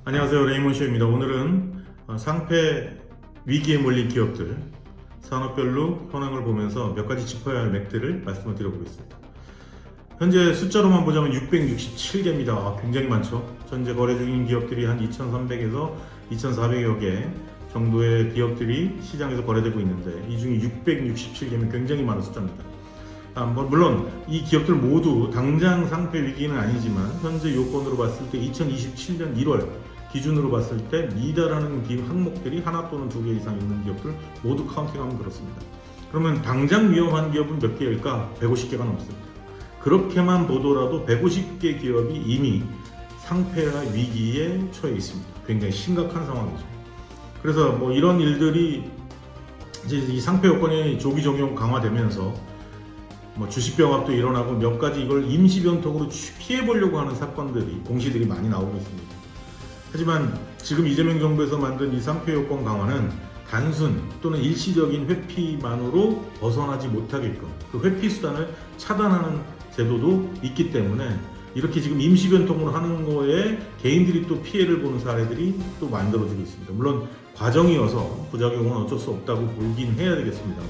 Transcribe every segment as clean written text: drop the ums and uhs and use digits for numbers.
안녕하세요, 레이먼쇼입니다. 오늘은 상패 위기에 몰린 기업들 산업별로 현황을 보면서 몇 가지 짚어야 할 맥들을 말씀을 드려보겠습니다. 현재 숫자로만 보자면 667개입니다. 굉장히 많죠. 현재 거래 중인 기업들이 한 2,300에서 2,400여 개 정도의 기업들이 시장에서 거래되고 있는데 이 중에 667개면 굉장히 많은 숫자입니다. 물론 이 기업들 모두 당장 상패 위기는 아니지만 현재 요건으로 봤을 때 2027년 1월 기준으로 봤을 때 미달하는 항목들이 하나 또는 두 개 이상 있는 기업들 모두 카운팅하면 그렇습니다. 그러면 당장 위험한 기업은 몇 개일까? 150개가 넘습니다. 그렇게만 보더라도 150개 기업이 이미 상패와 위기에 처해 있습니다. 굉장히 심각한 상황이죠. 그래서 이런 일들이 이제 이 상패 요건이 조기 적용 강화되면서 주식병합도 일어나고 몇 가지 이걸 임시 변통으로 피해보려고 하는 사건들이 공시들이 많이 나오고 있습니다. 하지만 지금 이재명 정부에서 만든 이 상패 요건 강화는 단순 또는 일시적인 회피만으로 벗어나지 못하게끔 그 회피 수단을 차단하는 제도도 있기 때문에 이렇게 지금 임시 변통으로 하는 거에 개인들이 또 피해를 보는 사례들이 또 만들어지고 있습니다. 물론 과정이어서 부작용은 어쩔 수 없다고 보긴 해야 되겠습니다만.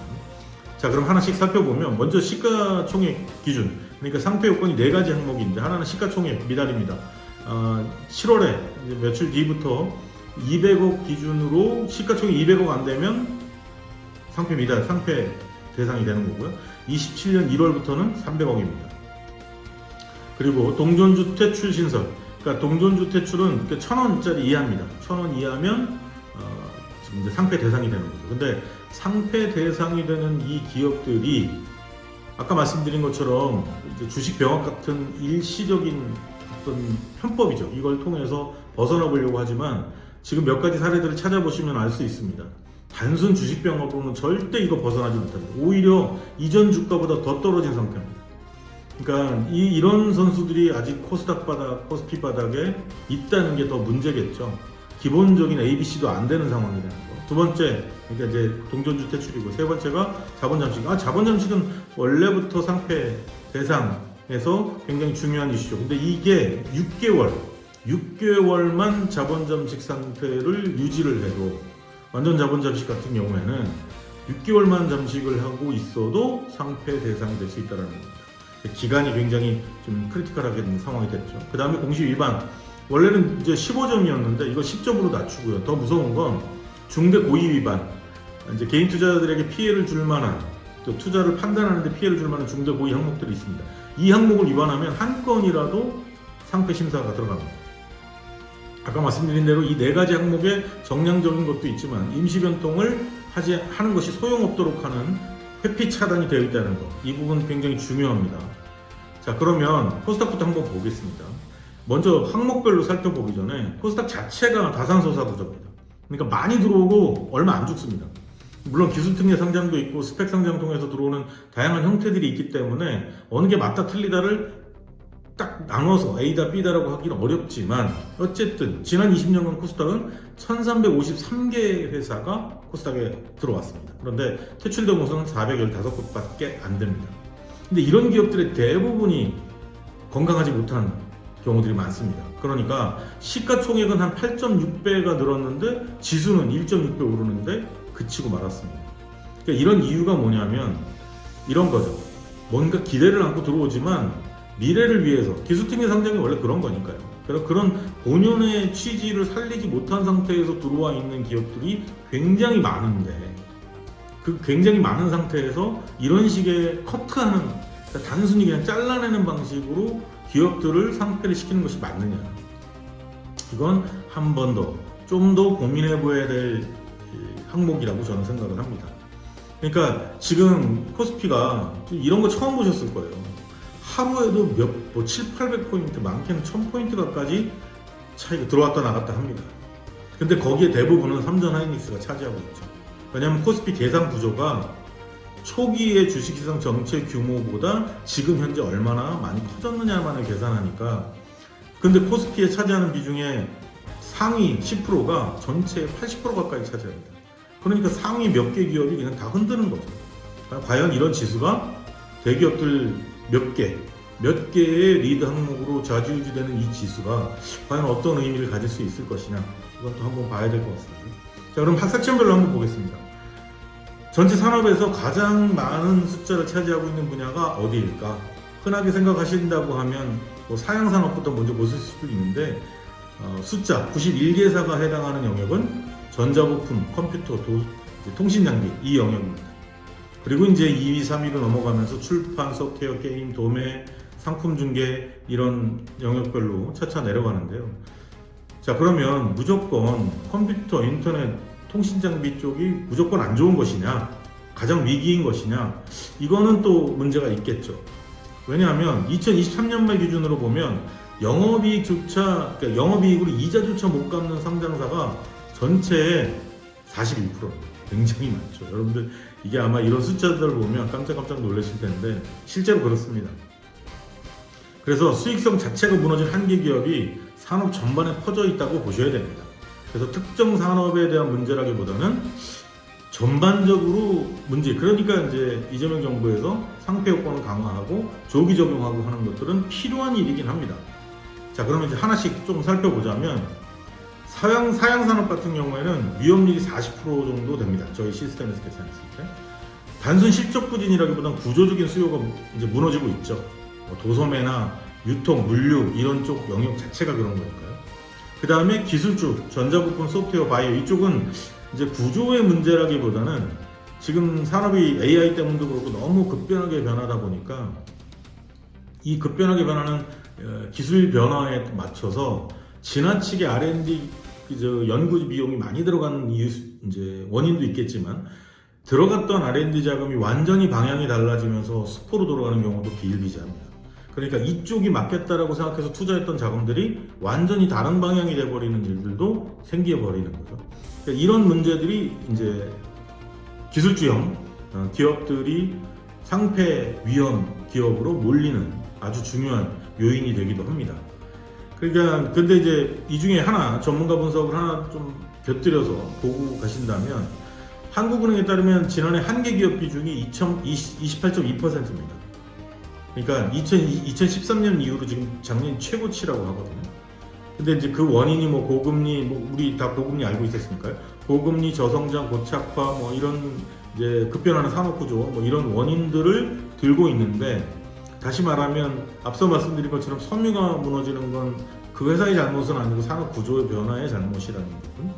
자, 그럼 하나씩 살펴보면 먼저 시가총액 기준, 그러니까 상패 요건이 4가지 항목인데 하나는 시가총액 미달입니다. 7월에 며칠 뒤부터 200억 기준으로 시가총액 200억 안 되면 상패 미달, 상패 대상이 되는 거고요. 27년 1월부터는 300억입니다. 그리고 동전주택 출신설, 그러니까 동전주택출은 1,000원짜리 이하입니다. 1,000원 이하면 지금 이제 상패 대상이 되는 거죠. 근데 상패 대상이 되는 이 기업들이 아까 말씀드린 것처럼 이제 주식 병합 같은 일시적인 어떤 편법이죠. 이걸 통해서 벗어나 보려고 하지만 지금 몇 가지 사례들을 찾아보시면 알 수 있습니다. 단순 주식 병합으로는 절대 이거 벗어나지 못합니다. 오히려 이전 주가보다 더 떨어진 상태입니다. 그러니까 이런 선수들이 아직 코스닥 바닥, 코스피 바닥에 있다는 게 더 문제겠죠. 기본적인 ABC도 안 되는 상황이라는 거. 두 번째, 그러니까 이제 동전주 퇴출이고, 세 번째가 자본 잠식. 자본 잠식은 원래부터 상패 대상에서 굉장히 중요한 이슈죠. 근데 이게 6개월만 자본 잠식 상태를 유지를 해도, 완전 자본 잠식 같은 경우에는 6개월만 잠식을 하고 있어도 상패 대상이 될 수 있다는 겁니다. 기간이 굉장히 좀 크리티컬하게 된 상황이 됐죠. 그 다음에 공시 위반. 원래는 이제 15점이었는데 이거 10점으로 낮추고요. 더 무서운 건 중대 고의 위반. 이제 개인 투자자들에게 피해를 줄 만한, 또 투자를 판단하는데 피해를 줄 만한 중대 고의 항목들이 있습니다. 이 항목을 위반하면 한 건이라도 상패 심사가 들어갑니다. 아까 말씀드린 대로 이 4가지 항목에 정량적인 것도 있지만 임시 변통을 하는 것이 소용없도록 하는 회피 차단이 되어 있다는 것. 이 부분 굉장히 중요합니다. 자, 그러면 코스닥부터 한번 보겠습니다. 먼저 항목별로 살펴보기 전에 코스닥 자체가 다산소사 구조입니다. 그러니까 많이 들어오고 얼마 안 죽습니다. 물론 기술특례 상장도 있고 스펙 상장 통해서 들어오는 다양한 형태들이 있기 때문에 어느 게 맞다 틀리다를 딱 나눠서 A다 B다라고 하기는 어렵지만 어쨌든 지난 20년간 코스닥은 1353개 회사가 코스닥에 들어왔습니다. 그런데 퇴출된 곳은 415곳밖에 안 됩니다. 근데 이런 기업들의 대부분이 건강하지 못한 경우들이 많습니다. 그러니까 시가총액은 한 8.6배가 늘었는데 지수는 1.6배 오르는데 그치고 말았습니다. 그러니까 이런 이유가 뭐냐면 이런 거죠. 뭔가 기대를 안고 들어오지만 미래를 위해서, 기술특례 상장이 원래 그런 거니까요. 그래서 그런 본연의 취지를 살리지 못한 상태에서 들어와 있는 기업들이 굉장히 많은데 그 굉장히 많은 상태에서 이런 식의 커트하는, 그러니까 단순히 그냥 잘라내는 방식으로 기업들을 상패를 시키는 것이 맞느냐. 이건 한 번 더, 좀 더 고민해 보아야 될 항목이라고 저는 생각을 합니다. 그러니까 지금 코스피가 이런 거 처음 보셨을 거예요. 하루에도 700-800포인트, 많게는 1000포인트 가까지 차이가 들어왔다 나갔다 합니다. 근데 거기에 대부분은 삼전 하이닉스가 차지하고 있죠. 왜냐하면 코스피 계산 구조가 초기의 주식시장 전체 규모보다 지금 현재 얼마나 많이 커졌느냐만을 계산하니까. 근데 코스피에 차지하는 비중의 상위 10%가 전체의 80% 가까이 차지합니다. 그러니까 상위 몇 개 기업이 그냥 다 흔드는 거죠. 과연 이런 지수가 대기업들 몇 개, 몇 개의 리드 항목으로 좌지우지되는 이 지수가 과연 어떤 의미를 가질 수 있을 것이냐, 이것도 한번 봐야 될 것 같습니다. 자, 그럼 섹션별로 한번 보겠습니다. 전체 산업에서 가장 많은 숫자를 차지하고 있는 분야가 어디일까? 흔하게 생각하신다고 하면 뭐 사양산업부터 먼저 보실 수도 있는데, 숫자 91개사가 해당하는 영역은 전자부품, 컴퓨터, 통신장비 이 영역입니다. 그리고 이제 2위, 3위로 넘어가면서 출판, 소프트웨어, 게임, 도매, 상품 중개 이런 영역별로 차차 내려가는데요. 자, 그러면 무조건 컴퓨터, 인터넷, 통신장비 쪽이 무조건 안 좋은 것이냐, 가장 위기인 것이냐, 이거는 또 문제가 있겠죠. 왜냐하면 2023년 말 기준으로 보면 영업이익조차, 그러니까 영업이익으로 이자조차 못 갚는 상장사가 전체의 41%, 굉장히 많죠. 여러분들 이게 아마 이런 숫자들을 보면 깜짝깜짝 놀라실 텐데 실제로 그렇습니다. 그래서 수익성 자체가 무너진 한계 기업이 산업 전반에 퍼져 있다고 보셔야 됩니다. 그래서 특정 산업에 대한 문제라기보다는 전반적으로 문제, 그러니까 이제 이재명 정부에서 상폐 요건을 강화하고 조기 적용하고 하는 것들은 필요한 일이긴 합니다. 자, 그러면 이제 하나씩 좀 살펴보자면 사양산업 같은 경우에는 위험률이 40% 정도 됩니다. 저희 시스템에서 계산했을 때. 단순 실적 부진이라기보다는 구조적인 수요가 이제 무너지고 있죠. 도소매나 유통, 물류 이런 쪽 영역 자체가 그런 거니까요. 그 다음에 기술주, 전자부품, 소프트웨어, 바이오 이쪽은 이제 구조의 문제라기보다는 지금 산업이 AI 때문도 그렇고 너무 급변하게 변하다 보니까 이 급변하게 변하는 기술 변화에 맞춰서 지나치게 R&D 연구 비용이 많이 들어가는 이유, 이제 원인도 있겠지만 들어갔던 R&D 자금이 완전히 방향이 달라지면서 수포로 돌아가는 경우도 비일비재합니다. 그러니까 이쪽이 맞겠다라고 생각해서 투자했던 자금들이 완전히 다른 방향이 돼버리는 일들도 생겨버리는 거죠. 그러니까 이런 문제들이 이제 기술주형 기업들이 상폐 위험 기업으로 몰리는 아주 중요한 요인이 되기도 합니다. 그러니까 근데 이제 이 중에 하나 전문가 분석을 하나 좀 곁들여서 보고 가신다면 한국은행에 따르면 지난해 한계 기업 비중이 28.2%입니다. 그러니까 2013년 이후로 지금 작년 최고치라고 하거든요. 근데 이제 그 원인이 뭐 고금리, 뭐 우리 다 고금리 알고 있었으니까요. 고금리, 저성장, 고착화, 뭐 이런 이제 급변하는 산업 구조, 뭐 이런 원인들을 들고 있는데, 다시 말하면 앞서 말씀드린 것처럼 섬유가 무너지는 건 그 회사의 잘못은 아니고 산업 구조의 변화의 잘못이라는 부분.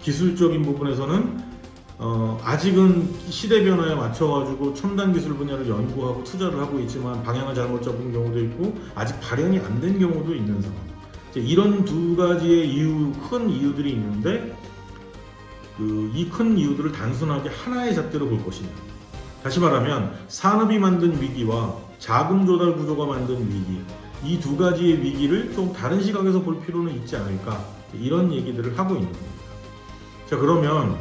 기술적인 부분에서는 아직은 시대 변화에 맞춰가지고 첨단 기술 분야를 연구하고 투자를 하고 있지만 방향을 잘못 잡은 경우도 있고 아직 발현이 안 된 경우도 있는 상황. 이런 두 가지의 큰 이유들이 있는데 이 큰 이유들을 단순하게 하나의 잣대로 볼 것이냐. 다시 말하면 산업이 만든 위기와 자금 조달 구조가 만든 위기, 이 두 가지의 위기를 좀 다른 시각에서 볼 필요는 있지 않을까, 이런 얘기들을 하고 있는 겁니다. 자, 그러면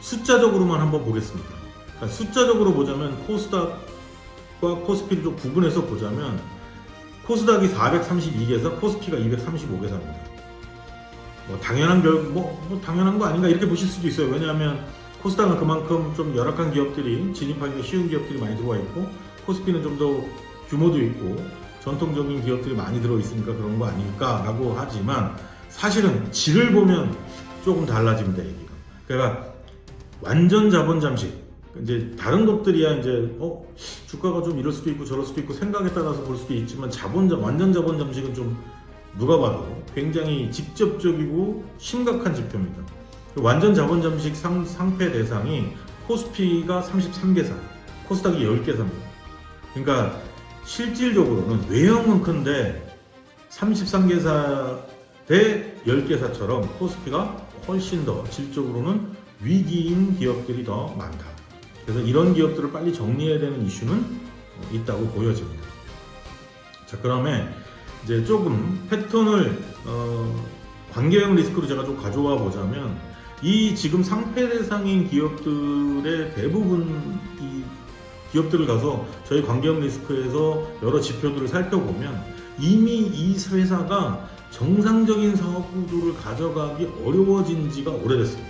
숫자적으로만 한번 보겠습니다. 그러니까 숫자적으로 보자면 코스닥과 코스피를 좀 구분해서 보자면 코스닥이 432개사, 코스피가 235개사입니다. 뭐 당연한 거 아닌가 이렇게 보실 수도 있어요. 왜냐하면 코스닥은 그만큼 좀 열악한 기업들이, 진입하기가 쉬운 기업들이 많이 들어와 있고, 코스피는 좀 더 규모도 있고 전통적인 기업들이 많이 들어 있으니까 그런 거 아닐까라고 하지만 사실은 질을 보면 조금 달라집니다, 얘기가. 그러니까 완전 자본 잠식, 이제 다른 것들이야 이제 주가가 좀 이럴 수도 있고 저럴 수도 있고 생각에 따라서 볼 수도 있지만 완전 자본 잠식은 좀 누가 봐도 굉장히 직접적이고 심각한 지표입니다. 완전 자본 잠식 상폐 대상이 코스피가 33개사, 코스닥이 10개사입니다. 그러니까 실질적으로는 외형은 큰데 33개사 대 10개사처럼 코스피가 훨씬 더 질적으로는 위기인 기업들이 더 많다. 그래서 이런 기업들을 빨리 정리해야 되는 이슈는 있다고 보여집니다. 자, 그러면 이제 조금 패턴을 관계형 리스크로 제가 좀 가져와 보자면, 이 지금 상폐 대상인 기업들의 대부분 이 기업들을 가서 저희 관계형 리스크에서 여러 지표들을 살펴보면 이미 이 회사가 정상적인 사업 구조를 가져가기 어려워진 지가 오래됐습니다.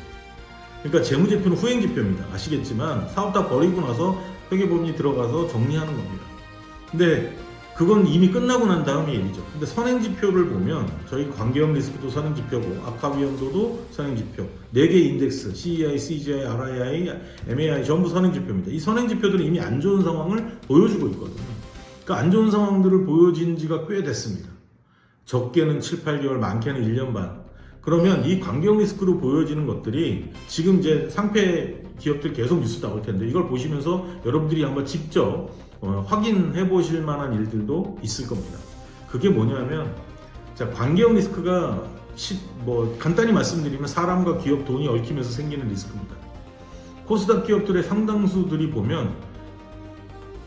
그러니까 재무제표는 후행지표입니다. 아시겠지만 사업 다 버리고 나서 회계법인이 들어가서 정리하는 겁니다. 근데 그건 이미 끝나고 난 다음의 얘기죠. 근데 선행지표를 보면 저희 관계형 리스크도 선행지표고 악화 위험도도 선행지표 4개 인덱스 CEI, CGI, RII, MAI 전부 선행지표입니다. 이 선행지표들은 이미 안 좋은 상황을 보여주고 있거든요. 그러니까 안 좋은 상황들을 보여진 지가 꽤 됐습니다. 적게는 7, 8개월, 많게는 1년 반. 그러면 이 관계형 리스크로 보여지는 것들이 지금 이제 상폐 기업들 계속 뉴스 나올 텐데 이걸 보시면서 여러분들이 한번 직접 확인해 보실 만한 일들도 있을 겁니다. 그게 뭐냐면, 자, 관계형 리스크가 간단히 말씀드리면 사람과 기업 돈이 얽히면서 생기는 리스크입니다. 코스닥 기업들의 상당수들이 보면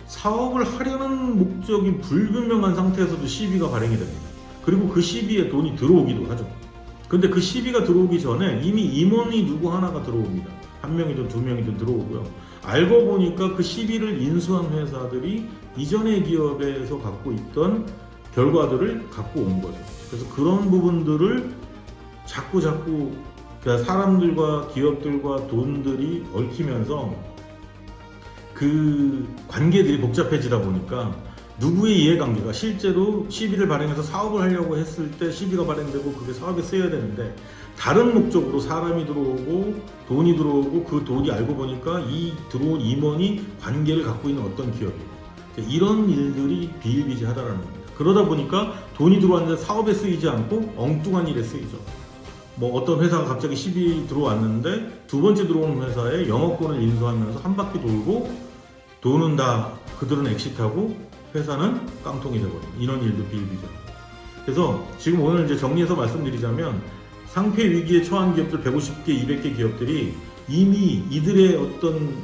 사업을 하려는 목적이 불분명한 상태에서도 시비가 발행이 됩니다. 그리고 그 시비에 돈이 들어오기도 하죠. 근데 그 시비가 들어오기 전에 이미 임원이 누구 하나가 들어옵니다. 1명이든 2명이든 들어오고요. 알고 보니까 그 시비를 인수한 회사들이 이전의 기업에서 갖고 있던 결과들을 갖고 온 거죠. 그래서 그런 부분들을 자꾸 그러니까 사람들과 기업들과 돈들이 얽히면서 그 관계들이 복잡해지다 보니까 누구의 이해관계가 실제로 시비를 발행해서 사업을 하려고 했을 때 시비가 발행되고 그게 사업에 쓰여야 되는데 다른 목적으로 사람이 들어오고 돈이 들어오고 그 돈이 알고 보니까 이 들어온 임원이 관계를 갖고 있는 어떤 기업이에요. 이런 일들이 비일비재하다라는 겁니다. 그러다 보니까 돈이 들어왔는데 사업에 쓰이지 않고 엉뚱한 일에 쓰이죠. 어떤 회사가 갑자기 시비 들어왔는데 두 번째 들어오는 회사에 영업권을 인수하면서 한 바퀴 돌고 돈은 다 그들은 엑시트하고 회사는 깡통이 되버려요. 이런 일도 비일비재합니다. 그래서 지금 오늘 이제 정리해서 말씀드리자면 상폐 위기에 처한 기업들 150개, 200개 기업들이 이미 이들의 어떤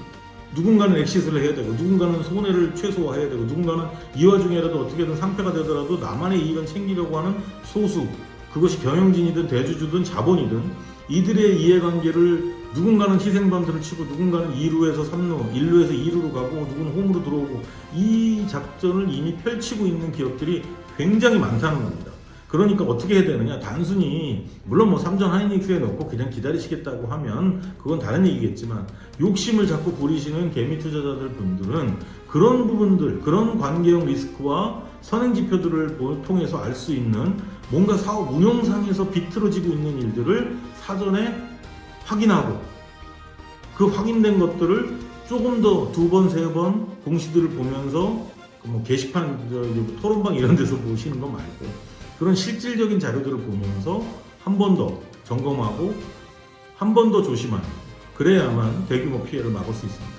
누군가는 엑시트를 해야 되고 누군가는 손해를 최소화해야 되고 누군가는 이 와중에라도 어떻게든 상폐가 되더라도 나만의 이익은 챙기려고 하는 소수, 그것이 경영진이든 대주주든 자본이든 이들의 이해관계를 누군가는 희생반들을 치고 누군가는 2루에서 3루, 1루에서 2루로 가고 누구는 홈으로 들어오고 이 작전을 이미 펼치고 있는 기업들이 굉장히 많다는 겁니다. 그러니까 어떻게 해야 되느냐, 단순히 물론 삼전 하이닉스에 넣고 그냥 기다리시겠다고 하면 그건 다른 얘기겠지만 욕심을 자꾸 부리시는 개미 투자자들 분들은 그런 부분들, 그런 관계형 리스크와 선행지표들을 통해서 알 수 있는 뭔가 사업 운영상에서 비틀어지고 있는 일들을 사전에 확인하고 그 확인된 것들을 조금 더 2번, 3번 공시들을 보면서 게시판, 토론방 이런 데서 보시는 거 말고 그런 실질적인 자료들을 보면서 한 번 더 점검하고 한 번 더 조심하는, 그래야만 대규모 피해를 막을 수 있습니다.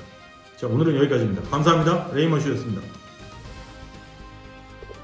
자, 오늘은 여기까지입니다. 감사합니다. 레이먼 슈였습니다.